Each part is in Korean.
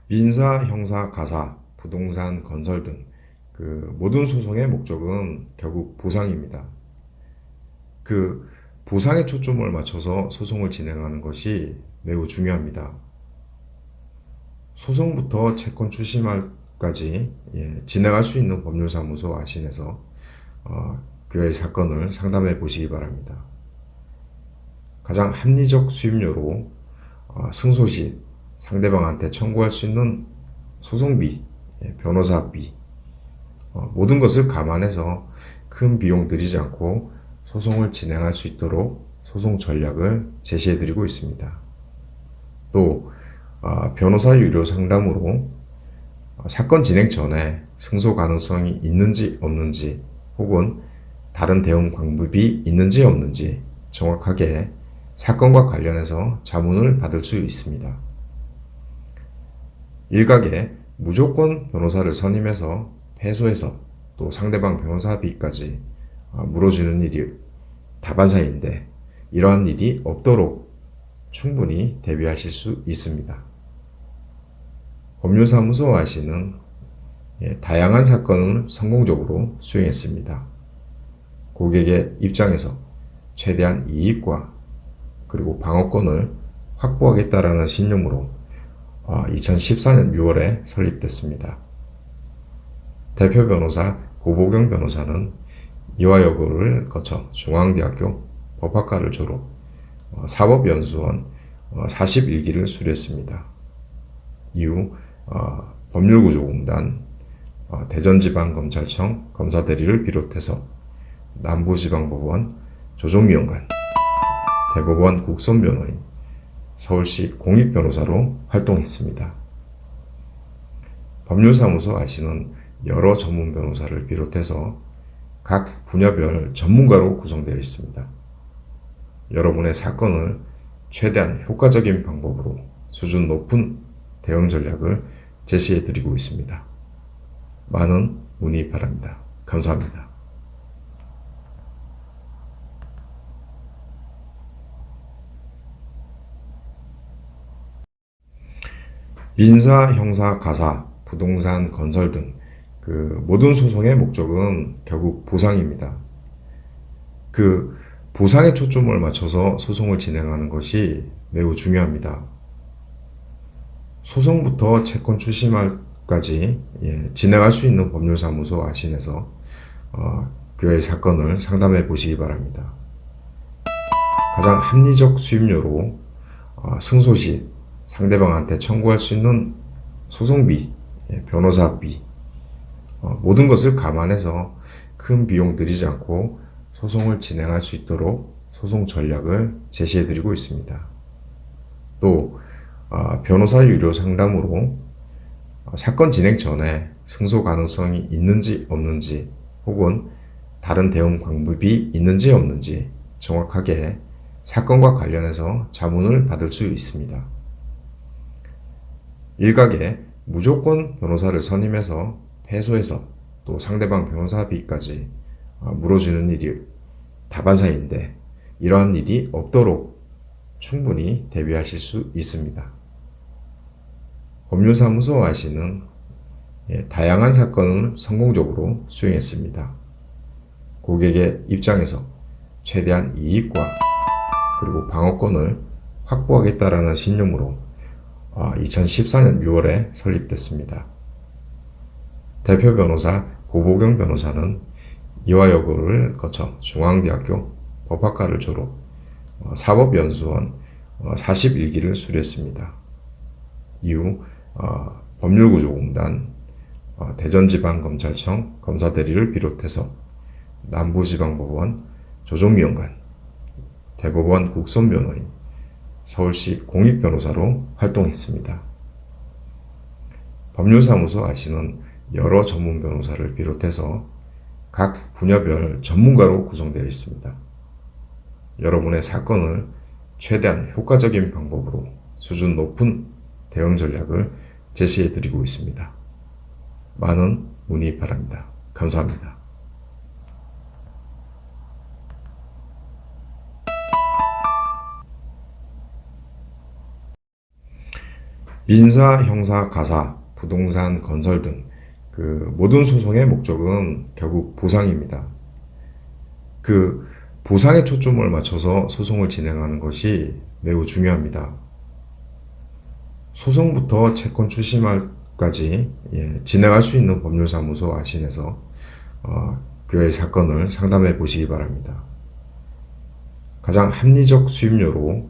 민사, 형사, 가사, 부동산, 건설 등 모든 소송의 목적은 결국 보상입니다. 그 보상에 초점을 맞춰서 소송을 진행하는 것이 매우 중요합니다. 소송부터 채권 추심까지 진행할 수 있는 법률사무소 아신에서 그의 사건을 상담해 보시기 바랍니다. 가장 합리적 수임료로 승소 시 상대방한테 청구할 수 있는 소송비, 변호사비, 모든 것을 감안해서 큰 비용 들이지 않고 소송을 진행할 수 있도록 소송 전략을 제시해 드리고 있습니다. 또 변호사 유료 상담으로 사건 진행 전에 승소 가능성이 있는지 없는지 혹은 다른 대응 방법이 있는지 없는지 정확하게 사건과 관련해서 자문을 받을 수 있습니다. 일각에 무조건 변호사를 선임해서 패소해서 또 상대방 변호사비까지 물어주는 일이 다반사인데 이러한 일이 없도록 충분히 대비하실 수 있습니다. 법률사무소 아시는 다양한 사건을 성공적으로 수행했습니다. 고객의 입장에서 최대한 이익과 그리고 방어권을 확보하겠다라는 신념으로 2014년 6월에 설립됐습니다. 대표 변호사 고보경 변호사는 이화여고를 거쳐 중앙대학교 법학과를 졸업, 사법연수원 41기를 수료했습니다. 이후 법률구조공단, 대전지방검찰청 검사대리를 비롯해서 남부지방법원 조정위원관, 대법원 국선변호인, 서울시 공익변호사로 활동했습니다. 법률사무소 아시는 여러 전문 변호사를 비롯해서 각 분야별 전문가로 구성되어 있습니다. 여러분의 사건을 최대한 효과적인 방법으로 수준 높은 대응 전략을 제시해 드리고 있습니다. 많은 문의 바랍니다. 감사합니다. 민사, 형사, 가사, 부동산, 건설 등 모든 소송의 목적은 결국 보상입니다. 보상에 초점을 맞춰서 소송을 진행하는 것이 매우 중요합니다. 소송부터 채권 추심까지 진행할 수 있는 법률사무소 아신에서 그의 사건을 상담해 보시기 바랍니다. 가장 합리적 수임료로 승소 시 상대방한테 청구할 수 있는 소송비, 변호사비, 모든 것을 감안해서 큰 비용 들이지 않고 소송을 진행할 수 있도록 소송 전략을 제시해 드리고 있습니다. 또 변호사 유료 상담으로 사건 진행 전에 승소 가능성이 있는지 없는지 혹은 다른 대응 방법이 있는지 없는지 정확하게 사건과 관련해서 자문을 받을 수 있습니다. 일각에 무조건 변호사를 선임해서 패소해서 또 상대방 변호사비까지 물어주는 일이 다반사인데 이러한 일이 없도록 충분히 대비하실 수 있습니다. 법률사무소 아시는 다양한 사건을 성공적으로 수행했습니다. 고객의 입장에서 최대한 이익과 그리고 방어권을 확보하겠다라는 신념으로 2014년 6월에 설립됐습니다. 대표 변호사 고보경 변호사는 이화여고를 거쳐 중앙대학교 법학과를 졸업, 사법연수원 41기를 수료했습니다. 이후 법률구조공단, 대전지방검찰청 검사대리를 비롯해서 남부지방법원 조정위원관, 대법원 국선변호인, 서울시 공익변호사로 활동했습니다. 법률사무소 아시는 여러 전문 변호사를 비롯해서 각 분야별 전문가로 구성되어 있습니다. 여러분의 사건을 최대한 효과적인 방법으로 수준 높은 대응 전략을 제시해 드리고 있습니다. 많은 문의 바랍니다. 감사합니다. 민사, 형사, 가사, 부동산, 건설 등 모든 소송의 목적은 결국 보상입니다. 그 보상에 초점을 맞춰서 소송을 진행하는 것이 매우 중요합니다. 소송부터 채권 출심까지 진행할 수 있는 법률사무소 아신에서 그의 사건을 상담해 보시기 바랍니다. 가장 합리적 수임료로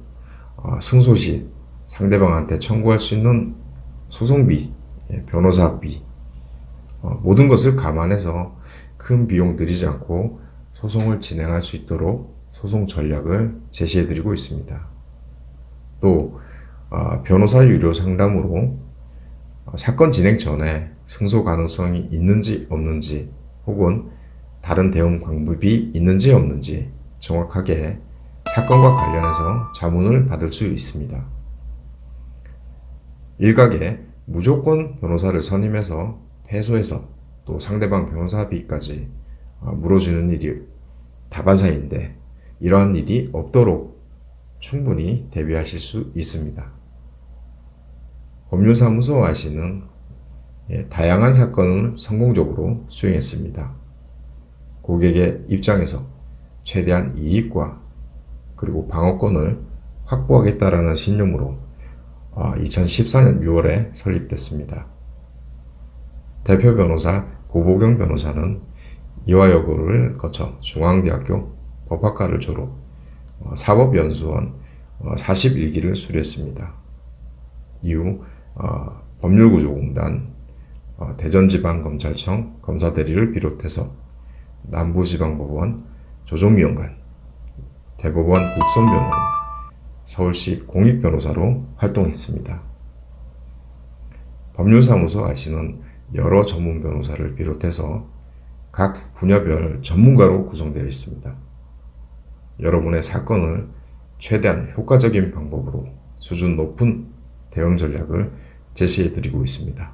승소 시 상대방한테 청구할 수 있는 소송비, 변호사비, 모든 것을 감안해서 큰 비용 들이지 않고 소송을 진행할 수 있도록 소송 전략을 제시해 드리고 있습니다. 또 변호사 유료 상담으로 사건 진행 전에 승소 가능성이 있는지 없는지 혹은 다른 대응 방법이 있는지 없는지 정확하게 사건과 관련해서 자문을 받을 수 있습니다. 일각에 무조건 변호사를 선임해서 패소해서 또 상대방 변호사비까지 물어주는 일이 다반사인데 이러한 일이 없도록 충분히 대비하실 수 있습니다. 법률사무소 아시는 다양한 사건을 성공적으로 수행했습니다. 고객의 입장에서 최대한 이익과 그리고 방어권을 확보하겠다라는 신념으로 2014년 6월에 설립됐습니다. 대표 변호사 고보경 변호사는 이화여고를 거쳐 중앙대학교 법학과를 졸업, 사법연수원 41기를 수료했습니다. 이후 법률구조공단, 대전지방검찰청 검사대리를 비롯해서 남부지방법원 조정위원관, 대법원 국선변호인, 서울시 공익변호사로 활동했습니다. 법률사무소 아시는 여러 전문 변호사를 비롯해서 각 분야별 전문가로 구성되어 있습니다. 여러분의 사건을 최대한 효과적인 방법으로 수준 높은 대응 전략을 제시해 드리고 있습니다.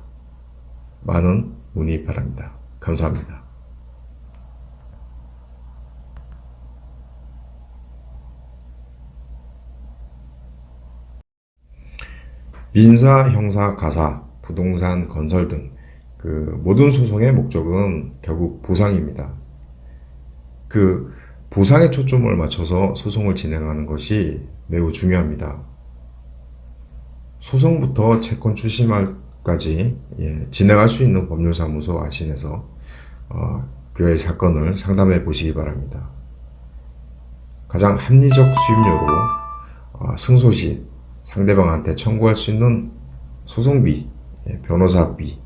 많은 문의 바랍니다. 감사합니다. 민사, 형사, 가사, 부동산, 건설 등 모든 소송의 목적은 결국 보상입니다. 보상에 초점을 맞춰서 소송을 진행하는 것이 매우 중요합니다. 소송부터 채권 출심까지 진행할 수 있는 법률사무소 아신에서 그의 사건을 상담해 보시기 바랍니다. 가장 합리적 수임료로 승소 시 상대방한테 청구할 수 있는 소송비, 변호사비,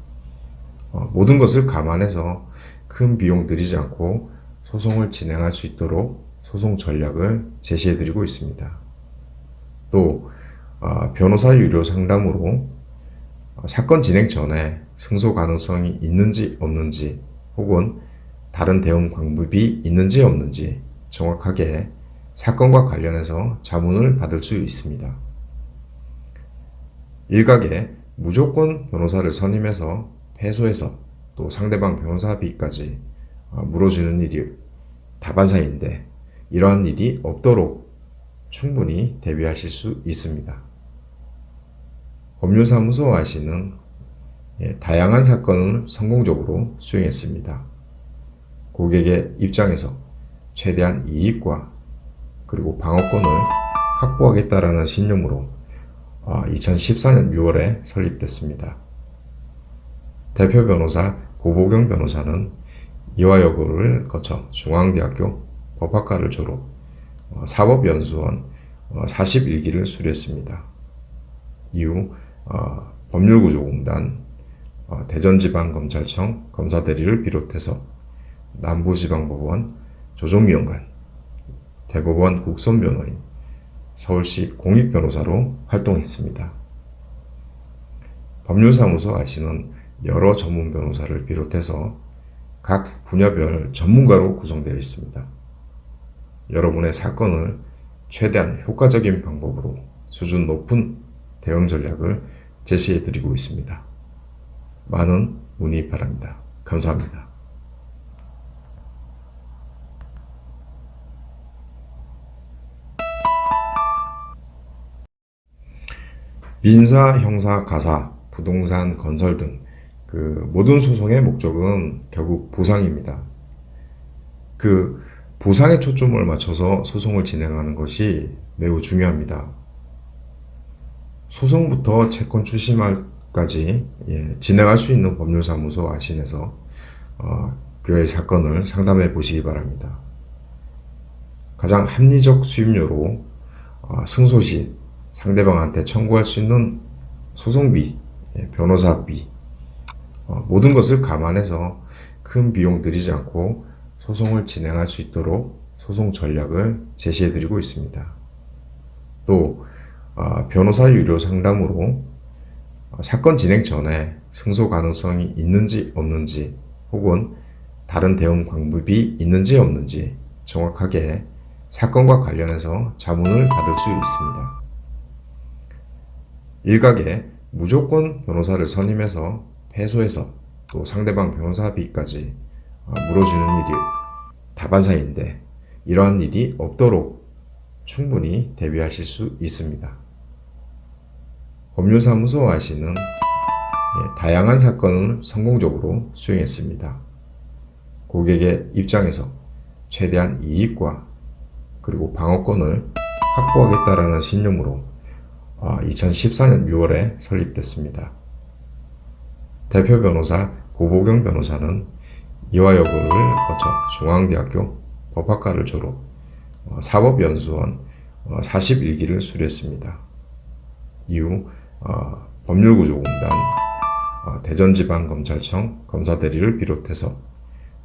모든 것을 감안해서 큰 비용 들이지 않고 소송을 진행할 수 있도록 소송 전략을 제시해 드리고 있습니다. 또 변호사 유료 상담으로 사건 진행 전에 승소 가능성이 있는지 없는지 혹은 다른 대응 방법이 있는지 없는지 정확하게 사건과 관련해서 자문을 받을 수 있습니다. 일각에 무조건 변호사를 선임해서 패소해서 또 상대방 변호사비까지 물어주는 일이 다반사인데 이러한 일이 없도록 충분히 대비하실 수 있습니다. 법률사무소 아시는 다양한 사건을 성공적으로 수행했습니다. 고객의 입장에서 최대한 이익과 그리고 방어권을 확보하겠다라는 신념으로 2014년 6월에 설립됐습니다. 대표 변호사 고보경 변호사는 이화여고를 거쳐 중앙대학교 법학과를 졸업, 사법연수원 41기를 수료했습니다. 이후 법률구조공단, 대전지방검찰청 검사대리를 비롯해서 남부지방법원 조정위원관, 대법원 국선변호인, 서울시 공익변호사로 활동했습니다. 법률사무소 아시는 여러 전문 변호사를 비롯해서 각 분야별 전문가로 구성되어 있습니다. 여러분의 사건을 최대한 효과적인 방법으로 수준 높은 대응 전략을 제시해 드리고 있습니다. 많은 문의 바랍니다. 감사합니다. 민사, 형사, 가사, 부동산, 건설 등 모든 소송의 목적은 결국 보상입니다. 보상에 초점을 맞춰서 소송을 진행하는 것이 매우 중요합니다. 소송부터 채권 추심까지 진행할 수 있는 법률사무소 아신에서 교회 사건을 상담해 보시기 바랍니다. 가장 합리적 수임료로 승소 시 상대방한테 청구할 수 있는 소송비, 변호사비, 모든 것을 감안해서 큰 비용 들이지 않고 소송을 진행할 수 있도록 소송 전략을 제시해 드리고 있습니다. 또 변호사 유료 상담으로 사건 진행 전에 승소 가능성이 있는지 없는지 혹은 다른 대응 방법이 있는지 없는지 정확하게 사건과 관련해서 자문을 받을 수 있습니다. 일각에 무조건 변호사를 선임해서 패소해서 또 상대방 변호사비까지 물어주는 일이 다반사인데 이러한 일이 없도록 충분히 대비하실 수 있습니다. 법률사무소 아시는 다양한 사건을 성공적으로 수행했습니다. 고객의 입장에서 최대한 이익과 그리고 방어권을 확보하겠다라는 신념으로 2014년 6월에 설립됐습니다. 대표 변호사 고보경 변호사는 이화여고를 거쳐 중앙대학교 법학과를 졸업, 사법연수원 41기를 수료했습니다. 이후 법률구조공단, 대전지방검찰청 검사대리를 비롯해서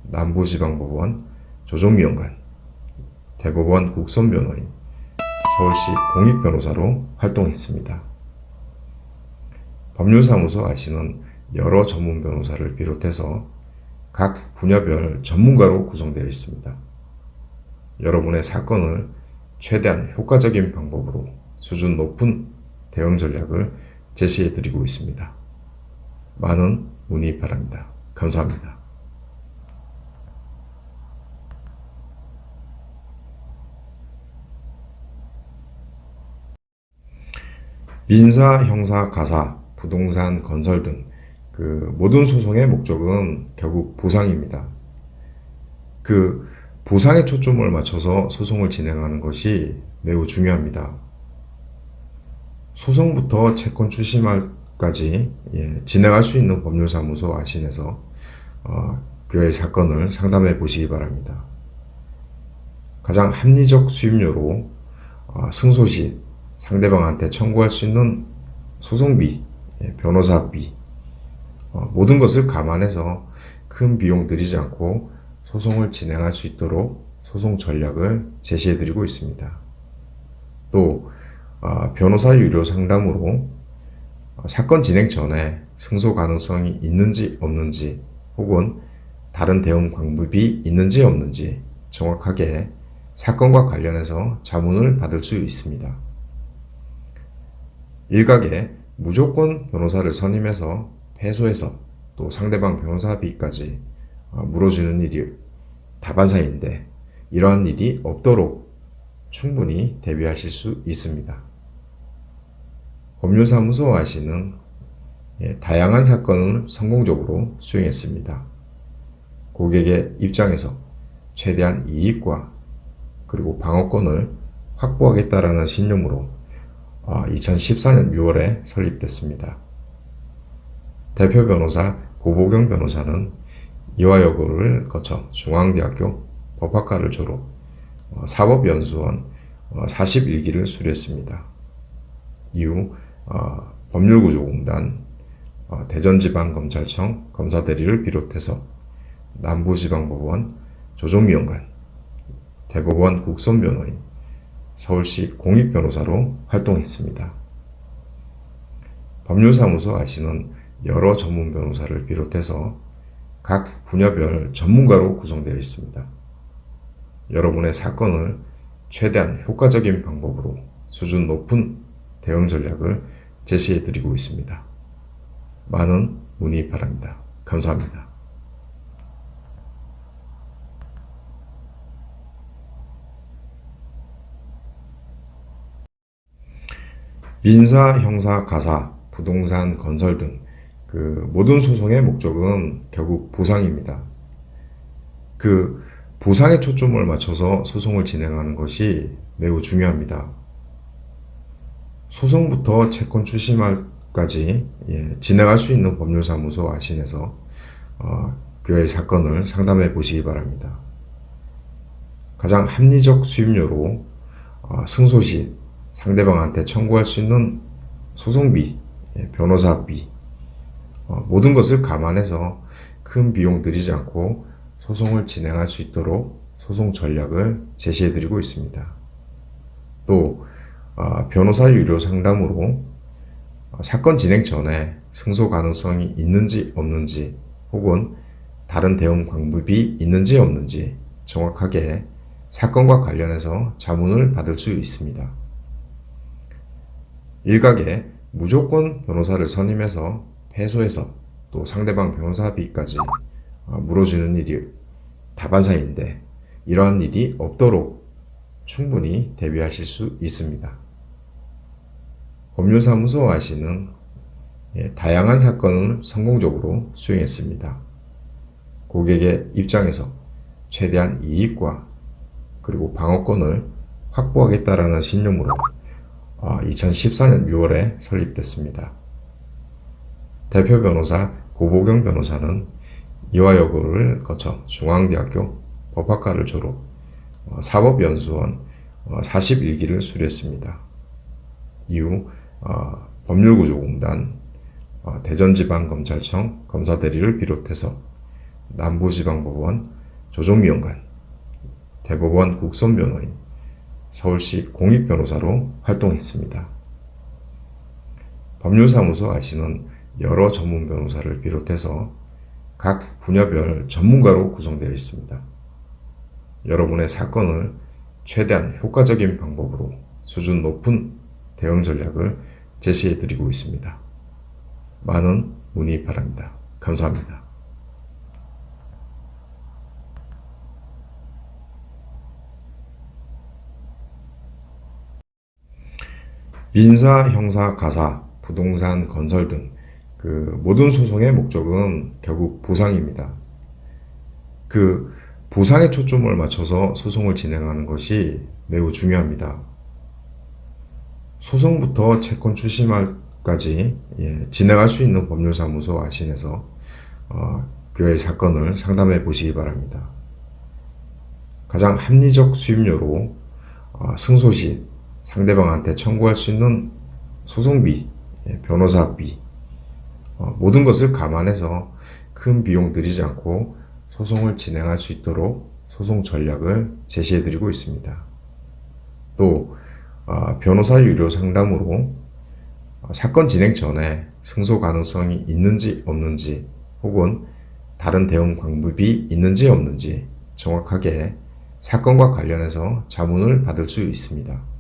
남부지방법원 조정위원관, 대법원 국선변호인, 서울시 공익변호사로 활동했습니다. 법률사무소 아시는 여러 전문 변호사를 비롯해서 각 분야별 전문가로 구성되어 있습니다. 여러분의 사건을 최대한 효과적인 방법으로 수준 높은 대응 전략을 제시해 드리고 있습니다. 많은 문의 바랍니다. 감사합니다. 민사, 형사, 가사, 부동산, 건설 등 모든 소송의 목적은 결국 보상입니다. 보상에 초점을 맞춰서 소송을 진행하는 것이 매우 중요합니다. 소송부터 채권 추심까지 진행할 수 있는 법률사무소 아신에서 교회 사건을 상담해 보시기 바랍니다. 가장 합리적 수임료로 승소 시 상대방한테 청구할 수 있는 소송비, 변호사비, 모든 것을 감안해서 큰 비용 들이지 않고 소송을 진행할 수 있도록 소송 전략을 제시해 드리고 있습니다. 또 변호사 유료 상담으로 사건 진행 전에 승소 가능성이 있는지 없는지 혹은 다른 대응 방법이 있는지 없는지 정확하게 사건과 관련해서 자문을 받을 수 있습니다. 일각에 무조건 변호사를 선임해서 패소해서 또 상대방 변호사비까지 물어주는 일이 다반사인데 이러한 일이 없도록 충분히 대비하실 수 있습니다. 법률사무소 아시는 다양한 사건을 성공적으로 수행했습니다. 고객의 입장에서 최대한 이익과 그리고 방어권을 확보하겠다라는 신념으로 2014년 6월에 설립됐습니다. 대표 변호사 고보경 변호사는 이화여고를 거쳐 중앙대학교 법학과를 졸업, 사법연수원 41기를 수료했습니다. 이후 법률구조공단, 대전지방검찰청 검사대리를 비롯해서 남부지방법원 조정위원관, 대법원 국선변호인, 서울시 공익변호사로 활동했습니다. 법률사무소 아시는 여러 전문 변호사를 비롯해서 각 분야별 전문가로 구성되어 있습니다. 여러분의 사건을 최대한 효과적인 방법으로 수준 높은 대응 전략을 제시해 드리고 있습니다. 많은 문의 바랍니다. 감사합니다. 민사, 형사, 가사, 부동산, 건설 등 모든 소송의 목적은 결국 보상입니다. 그 보상에 초점을 맞춰서 소송을 진행하는 것이 매우 중요합니다. 소송부터 채권 출심까지 진행할 수 있는 법률사무소 아신에서 교회 사건을 상담해 보시기 바랍니다. 가장 합리적 수임료로 승소 시 상대방한테 청구할 수 있는 소송비, 변호사비, 모든 것을 감안해서 큰 비용 들이지 않고 소송을 진행할 수 있도록 소송 전략을 제시해 드리고 있습니다. 또 변호사 유료 상담으로 사건 진행 전에 승소 가능성이 있는지 없는지 혹은 다른 대응 방법이 있는지 없는지 정확하게 사건과 관련해서 자문을 받을 수 있습니다. 일각에 무조건 변호사를 선임해서 패소해서 또 상대방 변호사비까지 물어주는 일이 다반사인데 이러한 일이 없도록 충분히 대비하실 수 있습니다. 법률사무소 아시는 다양한 사건을 성공적으로 수행했습니다. 고객의 입장에서 최대한 이익과 그리고 방어권을 확보하겠다라는 신념으로 2014년 6월에 설립됐습니다. 대표 변호사 고보경 변호사는 이화여고를 거쳐 중앙대학교 법학과를 졸업, 사법연수원 41기를 수료했습니다. 이후 법률구조공단, 대전지방검찰청 검사대리를 비롯해서 남부지방법원 조정위원관, 대법원 국선변호인, 서울시 공익변호사로 활동했습니다. 법률사무소 아시는 여러 전문 변호사를 비롯해서 각 분야별 전문가로 구성되어 있습니다. 여러분의 사건을 최대한 효과적인 방법으로 수준 높은 대응 전략을 제시해 드리고 있습니다. 많은 문의 바랍니다. 감사합니다. 민사, 형사, 가사, 부동산, 건설 등 모든 소송의 목적은 결국 보상입니다. 보상에 초점을 맞춰서 소송을 진행하는 것이 매우 중요합니다. 소송부터 채권 출심까지 진행할 수 있는 법률사무소 아신에서 교회 사건을 상담해 보시기 바랍니다. 가장 합리적 수임료로 승소 시 상대방한테 청구할 수 있는 소송비, 변호사비, 모든 것을 감안해서 큰 비용 들이지 않고 소송을 진행할 수 있도록 소송 전략을 제시해 드리고 있습니다. 또 변호사 유료 상담으로 사건 진행 전에 승소 가능성이 있는지 없는지 혹은 다른 대응 방법이 있는지 없는지 정확하게 사건과 관련해서 자문을 받을 수 있습니다.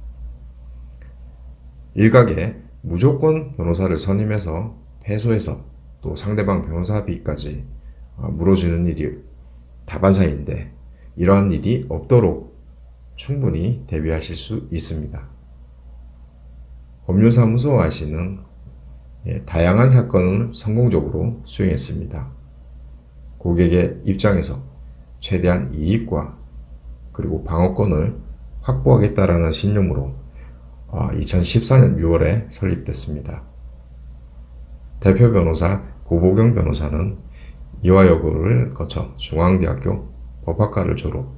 일각에 무조건 변호사를 선임해서 패소해서 또 상대방 변호사비까지 물어주는 일이 다반사인데 이러한 일이 없도록 충분히 대비하실 수 있습니다. 법률사무소 아시는 다양한 사건을 성공적으로 수행했습니다. 고객의 입장에서 최대한 이익과 그리고 방어권을 확보하겠다라는 신념으로 2014년 6월에 설립됐습니다. 대표 변호사 고보경 변호사는 이화여고를 거쳐 중앙대학교 법학과를 졸업,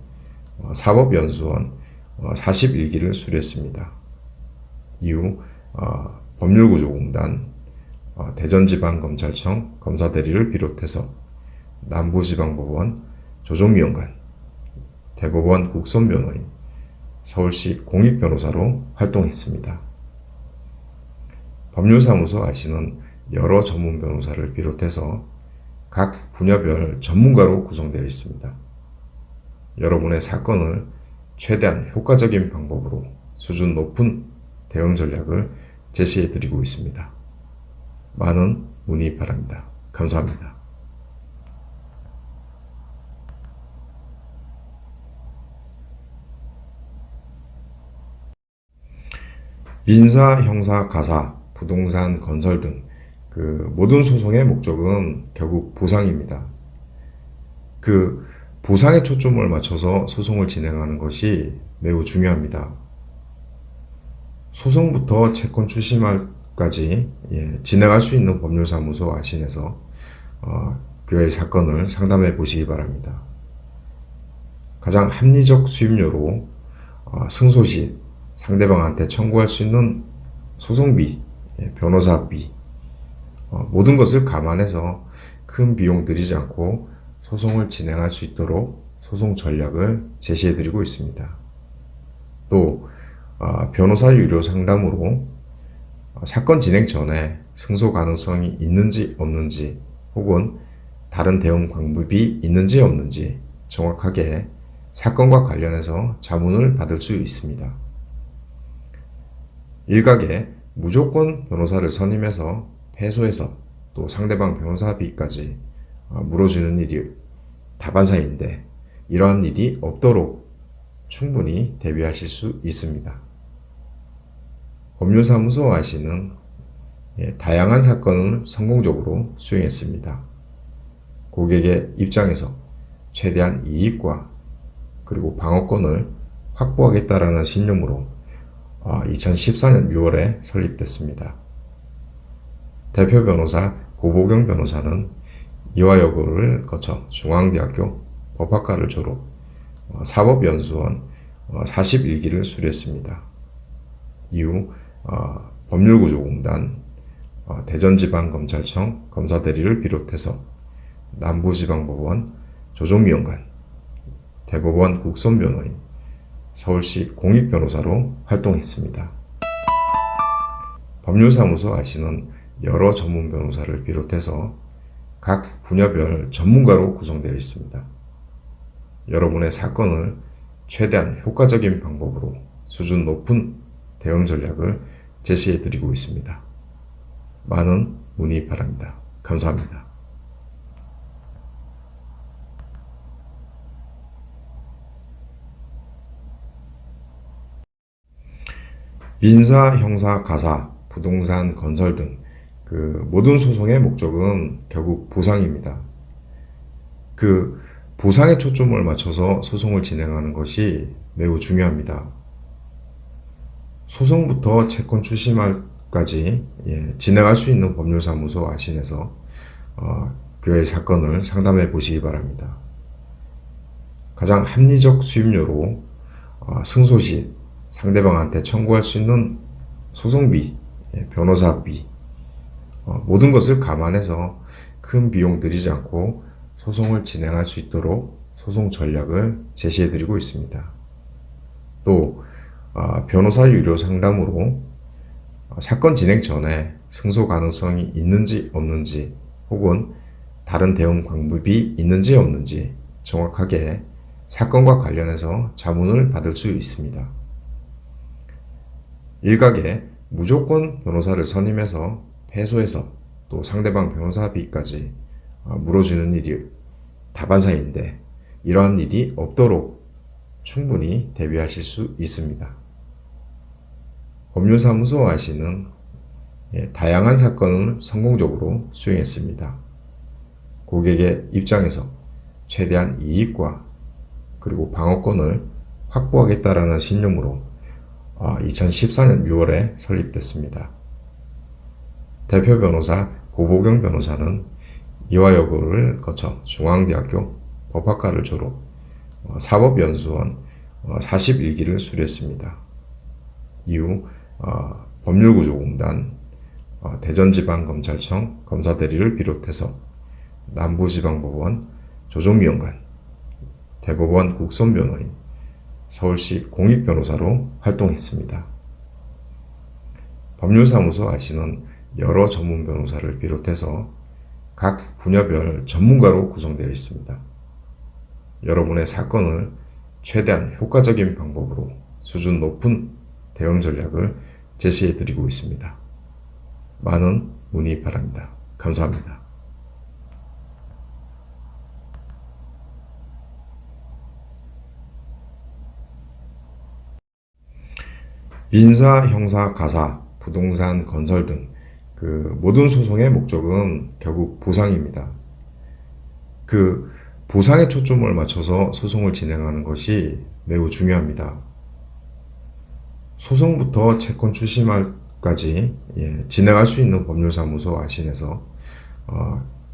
사법연수원 41기를 수료했습니다. 이후 법률구조공단, 대전지방검찰청 검사대리를 비롯해서 남부지방법원 조정위원관, 대법원 국선변호인, 서울시 공익변호사로 활동했습니다. 법률사무소 아시는 여러 전문 변호사를 비롯해서 각 분야별 전문가로 구성되어 있습니다. 여러분의 사건을 최대한 효과적인 방법으로 수준 높은 대응 전략을 제시해 드리고 있습니다. 많은 문의 바랍니다. 감사합니다. 민사, 형사, 가사, 부동산, 건설 등 모든 소송의 목적은 결국 보상입니다. 그 보상에 초점을 맞춰서 소송을 진행하는 것이 매우 중요합니다. 소송부터 채권 추심까지 진행할 수 있는 법률사무소 아신에서 교회 사건을 상담해 보시기 바랍니다. 가장 합리적 수임료로 승소 시 상대방한테 청구할 수 있는 소송비, 변호사비, 모든 것을 감안해서 큰 비용 들이지 않고 소송을 진행할 수 있도록 소송 전략을 제시해 드리고 있습니다. 또 변호사 유료 상담으로 사건 진행 전에 승소 가능성이 있는지 없는지 혹은 다른 대응 방법이 있는지 없는지 정확하게 사건과 관련해서 자문을 받을 수 있습니다. 일각에 무조건 변호사를 선임해서 패소해서 또 상대방 변호사비까지 물어주는 일이 다반사인데 이러한 일이 없도록 충분히 대비하실 수 있습니다. 법률사무소 아시는 다양한 사건을 성공적으로 수행했습니다. 고객의 입장에서 최대한 이익과 그리고 방어권을 확보하겠다라는 신념으로 2014년 6월에 설립됐습니다. 대표 변호사 고보경 변호사는 이화여고를 거쳐 중앙대학교 법학과를 졸업, 사법연수원 41기를 수료했습니다. 이후 법률구조공단, 대전지방검찰청 검사대리를 비롯해서 남부지방법원 조정위원관, 대법원 국선변호인, 서울시 공익변호사로 활동했습니다. 법률사무소 아시는 여러 전문 변호사를 비롯해서 각 분야별 전문가로 구성되어 있습니다. 여러분의 사건을 최대한 효과적인 방법으로 수준 높은 대응 전략을 제시해 드리고 있습니다. 많은 문의 바랍니다. 감사합니다. 민사, 형사, 가사, 부동산, 건설 등 모든 소송의 목적은 결국 보상입니다. 보상에 초점을 맞춰서 소송을 진행하는 것이 매우 중요합니다. 소송부터 채권 추심까지 진행할 수 있는 법률사무소 아신에서 교회 사건을 상담해 보시기 바랍니다. 가장 합리적 수임료로 승소 시 상대방한테 청구할 수 있는 소송비, 변호사비, 모든 것을 감안해서 큰 비용 들이지 않고 소송을 진행할 수 있도록 소송 전략을 제시해 드리고 있습니다. 또 변호사 유료 상담으로 사건 진행 전에 승소 가능성이 있는지 없는지 혹은 다른 대응 방법이 있는지 없는지 정확하게 사건과 관련해서 자문을 받을 수 있습니다. 일각에 무조건 변호사를 선임해서 패소해서 또 상대방 변호사비까지 물어주는 일이 다반사인데 이러한 일이 없도록 충분히 대비하실 수 있습니다. 법률사무소 아시는 다양한 사건을 성공적으로 수행했습니다. 고객의 입장에서 최대한 이익과 그리고 방어권을 확보하겠다라는 신념으로 2014년 6월에 설립됐습니다. 대표 변호사 고보경 변호사는 이화여고를 거쳐 중앙대학교 법학과를 졸업, 사법연수원 41기를 수료했습니다. 이후 법률구조공단, 대전지방검찰청 검사대리를 비롯해서 남부지방법원 조정위원관, 대법원 국선변호인, 서울시 공익변호사로 활동했습니다. 법률사무소 아시는 여러 전문 변호사를 비롯해서 각 분야별 전문가로 구성되어 있습니다. 여러분의 사건을 최대한 효과적인 방법으로 수준 높은 대응 전략을 제시해 드리고 있습니다. 많은 문의 바랍니다. 감사합니다. 민사, 형사, 가사, 부동산, 건설 등 모든 소송의 목적은 결국 보상입니다. 그 보상에 초점을 맞춰서 소송을 진행하는 것이 매우 중요합니다. 소송부터 채권 출시말까지 진행할 수 있는 법률사무소 아신에서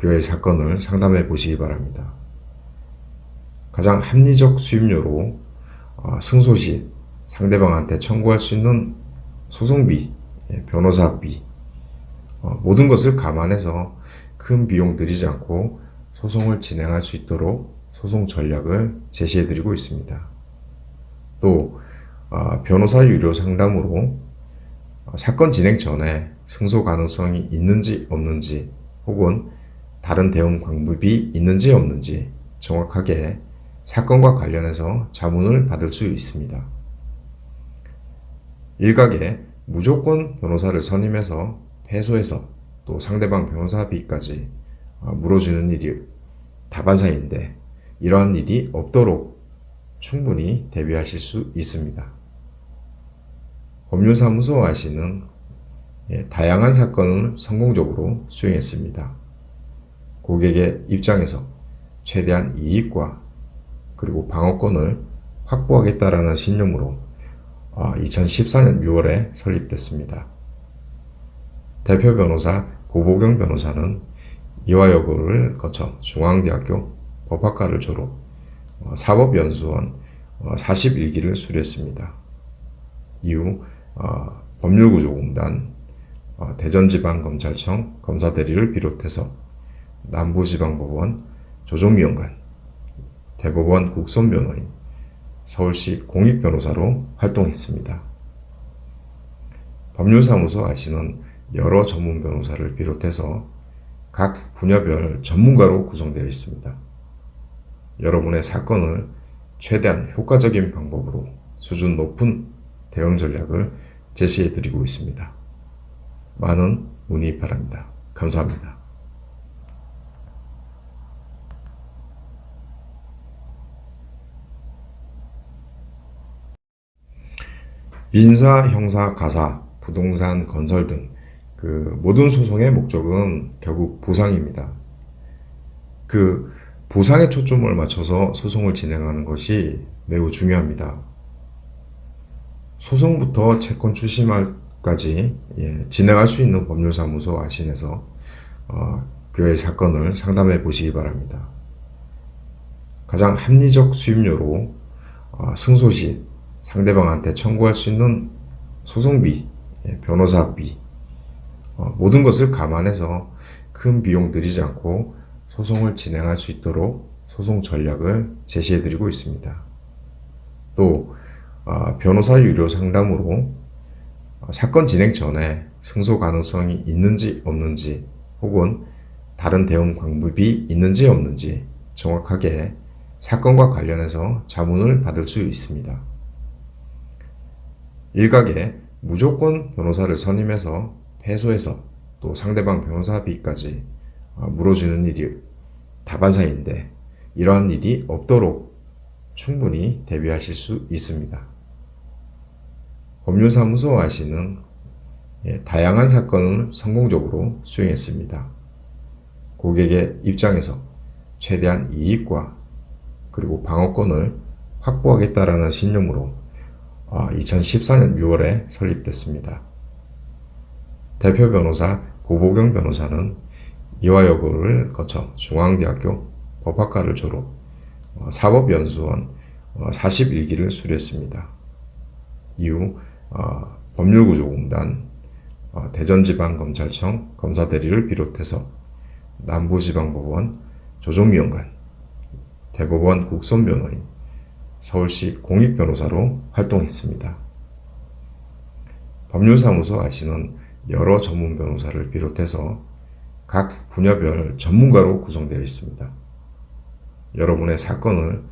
교회 사건을 상담해 보시기 바랍니다. 가장 합리적 수임료로 승소 시 상대방한테 청구할 수 있는 소송비, 변호사비, 모든 것을 감안해서 큰 비용 들이지 않고 소송을 진행할 수 있도록 소송 전략을 제시해 드리고 있습니다. 또 변호사 유료 상담으로 사건 진행 전에 승소 가능성이 있는지 없는지 혹은 다른 대응 방법이 있는지 없는지 정확하게 사건과 관련해서 자문을 받을 수 있습니다. 일각에 무조건 변호사를 선임해서 패소해서 또 상대방 변호사비까지 물어주는 일이 다반사인데 이러한 일이 없도록 충분히 대비하실 수 있습니다. 법률사무소 아시는 다양한 사건을 성공적으로 수행했습니다. 고객의 입장에서 최대한 이익과 그리고 방어권을 확보하겠다라는 신념으로 2014년 6월에 설립됐습니다. 대표 변호사 고보경 변호사는 이화여고를 거쳐 중앙대학교 법학과를 졸업, 사법연수원 41기를 수료했습니다. 이후 법률구조공단, 대전지방검찰청 검사대리를 비롯해서 남부지방법원 조정위원관, 대법원 국선변호인, 서울시 공익변호사로 활동했습니다. 법률사무소 아시는 여러 전문 변호사를 비롯해서 각 분야별 전문가로 구성되어 있습니다. 여러분의 사건을 최대한 효과적인 방법으로 수준 높은 대응 전략을 제시해 드리고 있습니다. 많은 문의 바랍니다. 감사합니다. 민사, 형사, 가사, 부동산, 건설 등 모든 소송의 목적은 결국 보상입니다. 보상에 초점을 맞춰서 소송을 진행하는 것이 매우 중요합니다. 소송부터 채권 출시말까지 진행할 수 있는 법률사무소 아신에서 교회 사건을 상담해 보시기 바랍니다. 가장 합리적 수임료로 승소 시 상대방한테 청구할 수 있는 소송비, 변호사비, 모든 것을 감안해서 큰 비용 들이지 않고 소송을 진행할 수 있도록 소송 전략을 제시해 드리고 있습니다. 또 변호사 유료 상담으로 사건 진행 전에 승소 가능성이 있는지 없는지 혹은 다른 대응 방법이 있는지 없는지 정확하게 사건과 관련해서 자문을 받을 수 있습니다. 일각에 무조건 변호사를 선임해서 패소해서 또 상대방 변호사비까지 물어주는 일이 다반사인데 이러한 일이 없도록 충분히 대비하실 수 있습니다. 법률사무소 아시는 다양한 사건을 성공적으로 수행했습니다. 고객의 입장에서 최대한 이익과 그리고 방어권을 확보하겠다라는 신념으로 2014년 6월에 설립됐습니다. 대표 변호사 고보경 변호사는 이화여고를 거쳐 중앙대학교 법학과를 졸업, 사법연수원 41기를 수료했습니다. 이후 법률구조공단, 대전지방검찰청 검사대리를 비롯해서 남부지방법원 조정위원관, 대법원 국선변호인, 서울시 공익변호사로 활동했습니다. 법률사무소 아시는 여러 전문 변호사를 비롯해서 각 분야별 전문가로 구성되어 있습니다. 여러분의 사건을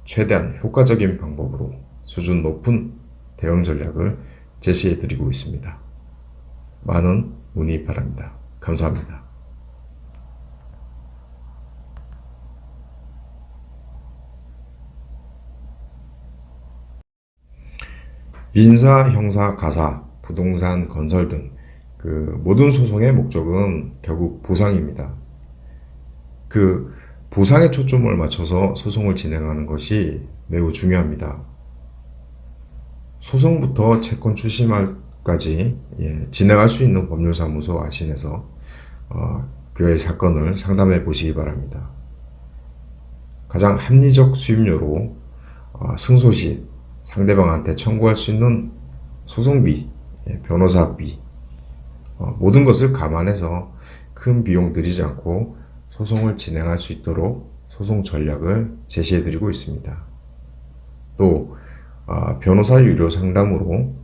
최대한 효과적인 방법으로 수준 높은 대응 전략을 제시해 드리고 있습니다. 많은 문의 바랍니다. 감사합니다. 민사, 형사, 가사, 부동산, 건설 등 모든 소송의 목적은 결국 보상입니다. 그 보상에 초점을 맞춰서 소송을 진행하는 것이 매우 중요합니다. 소송부터 채권 출시말까지 진행할 수 있는 법률사무소 아신에서 교회 사건을 상담해 보시기 바랍니다. 가장 합리적 수임료로 승소 시 상대방한테 청구할 수 있는 소송비, 변호사비, 모든 것을 감안해서 큰 비용 들이지 않고 소송을 진행할 수 있도록 소송 전략을 제시해 드리고 있습니다. 또 변호사 유료 상담으로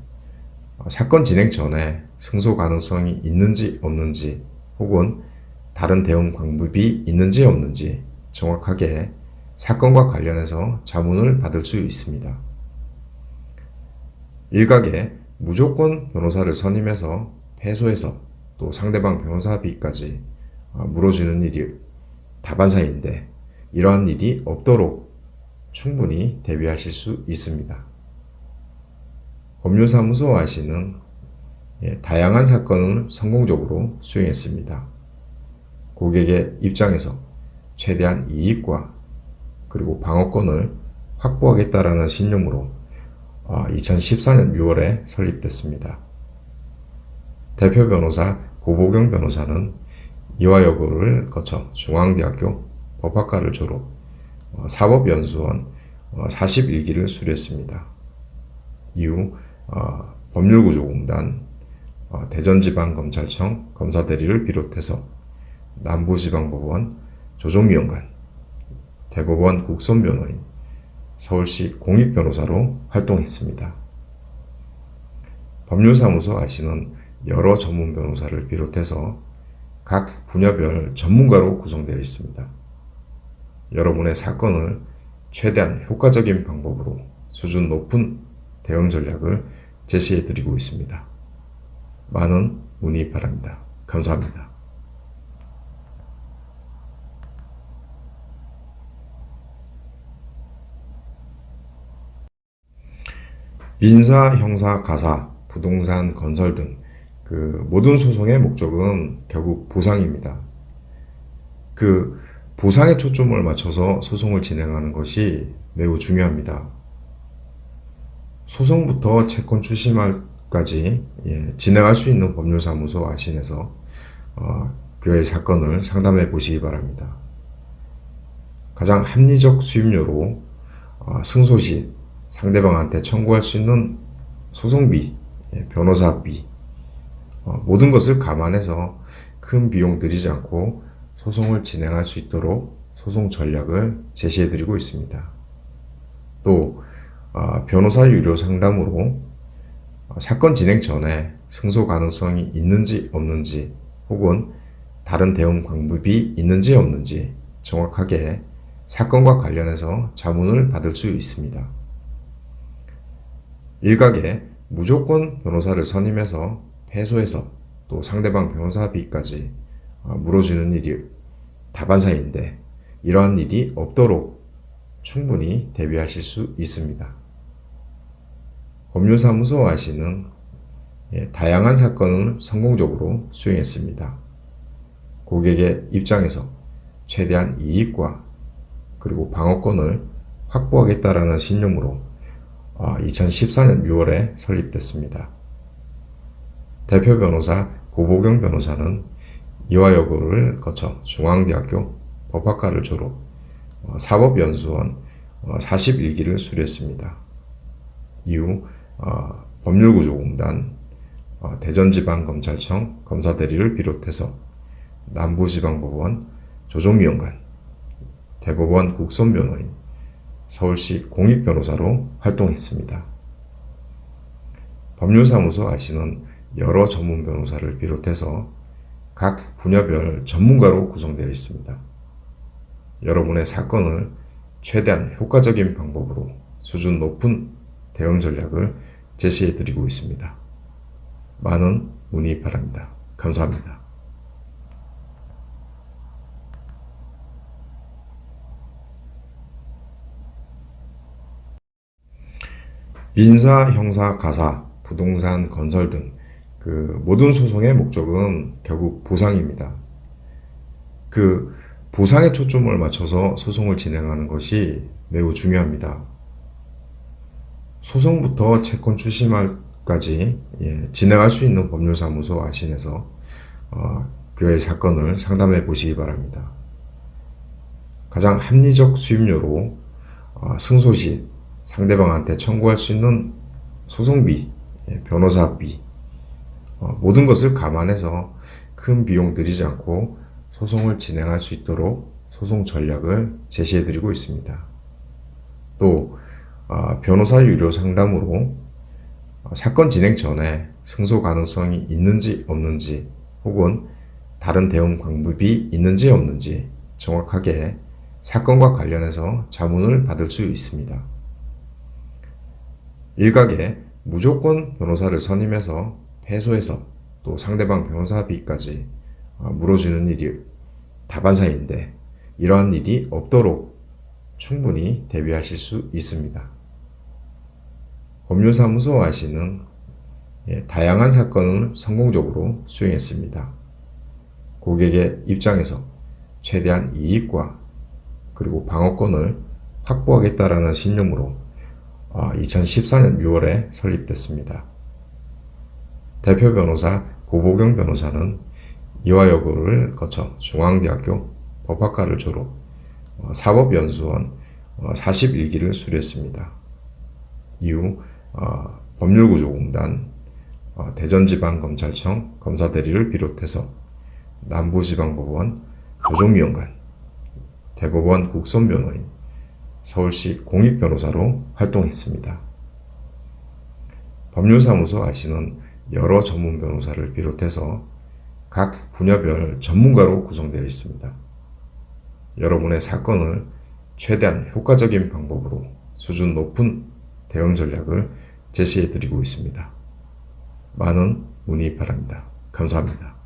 사건 진행 전에 승소 가능성이 있는지 없는지 혹은 다른 대응 방법이 있는지 없는지 정확하게 사건과 관련해서 자문을 받을 수 있습니다. 일각에 무조건 변호사를 선임해서 패소해서 또 상대방 변호사비까지 물어주는 일이 다반사인데 이러한 일이 없도록 충분히 대비하실 수 있습니다. 법률사무소 아시는 다양한 사건을 성공적으로 수행했습니다. 고객의 입장에서 최대한 이익과 그리고 방어권을 확보하겠다라는 신념으로 2014년 6월에 설립됐습니다. 대표 변호사 고보경 변호사는 이화여고를 거쳐 중앙대학교 법학과를 졸업, 사법연수원 41기를 수료했습니다. 이후 법률구조공단, 대전지방검찰청 검사대리를 비롯해서 남부지방법원 조정위원관, 대법원 국선변호인, 서울시 공익변호사로 활동했습니다. 법률사무소 아시는 여러 전문 변호사를 비롯해서 각 분야별 전문가로 구성되어 있습니다. 여러분의 사건을 최대한 효과적인 방법으로 수준 높은 대응 전략을 제시해 드리고 있습니다. 많은 문의 바랍니다. 감사합니다. 민사, 형사, 가사, 부동산, 건설 등 모든 소송의 목적은 결국 보상입니다. 보상에 초점을 맞춰서 소송을 진행하는 것이 매우 중요합니다. 소송부터 채권 출시말까지 진행할 수 있는 법률사무소 아신에서 교회 사건을 상담해 보시기 바랍니다. 가장 합리적 수임료로 승소 시 상대방한테 청구할 수 있는 소송비, 변호사비, 모든 것을 감안해서 큰 비용 들이지 않고 소송을 진행할 수 있도록 소송 전략을 제시해 드리고 있습니다. 또 변호사 유료 상담으로 사건 진행 전에 승소 가능성이 있는지 없는지 혹은 다른 대응 방법이 있는지 없는지 정확하게 사건과 관련해서 자문을 받을 수 있습니다. 일각에 무조건 변호사를 선임해서 패소해서 또 상대방 변호사비까지 물어주는 일이 다반사인데 이러한 일이 없도록 충분히 대비하실 수 있습니다. 법률사무소 아시는 다양한 사건을 성공적으로 수행했습니다. 고객의 입장에서 최대한 이익과 그리고 방어권을 확보하겠다라는 신념으로 2014년 6월에 설립됐습니다. 대표 변호사 고보경 변호사는 이화여고를 거쳐 중앙대학교 법학과를 졸업, 사법연수원 41기를 수료했습니다. 이후 법률구조공단, 대전지방검찰청 검사대리를 비롯해서 남부지방법원 조정위원관, 대법원 국선변호인, 서울시 공익변호사로 활동했습니다. 법률사무소 아시는 여러 전문 변호사를 비롯해서 각 분야별 전문가로 구성되어 있습니다. 여러분의 사건을 최대한 효과적인 방법으로 수준 높은 대응 전략을 제시해 드리고 있습니다. 많은 문의 바랍니다. 감사합니다. 민사, 형사, 가사, 부동산, 건설 등 모든 소송의 목적은 결국 보상입니다. 보상에 초점을 맞춰서 소송을 진행하는 것이 매우 중요합니다. 소송부터 채권 추심까지 진행할 수 있는 법률사무소 아신에서 그의 사건을 상담해 보시기 바랍니다. 가장 합리적 수임료로 승소 시 상대방한테 청구할 수 있는 소송비, 변호사비, 모든 것을 감안해서 큰 비용 들이지 않고 소송을 진행할 수 있도록 소송 전략을 제시해 드리고 있습니다. 또 변호사 유료 상담으로 사건 진행 전에 승소 가능성이 있는지 없는지 혹은 다른 대응 방법이 있는지 없는지 정확하게 사건과 관련해서 자문을 받을 수 있습니다. 일각에 무조건 변호사를 선임해서 패소해서 또 상대방 변호사비까지 물어주는 일이 다반사인데 이러한 일이 없도록 충분히 대비하실 수 있습니다. 법률사무소 아시는 다양한 사건을 성공적으로 수행했습니다. 고객의 입장에서 최대한 이익과 그리고 방어권을 확보하겠다라는 신념으로 2014년 6월에 설립됐습니다. 대표 변호사 고보경 변호사는 이화여고를 거쳐 중앙대학교 법학과를 졸업, 사법연수원 41기를 수료했습니다. 이후 법률구조공단, 대전지방검찰청 검사대리를 비롯해서 남부지방법원 조정위원관, 대법원 국선변호인, 서울시 공익변호사로 활동했습니다. 법률사무소 아시는 여러 전문 변호사를 비롯해서 각 분야별 전문가로 구성되어 있습니다. 여러분의 사건을 최대한 효과적인 방법으로 수준 높은 대응 전략을 제시해 드리고 있습니다. 많은 문의 바랍니다. 감사합니다.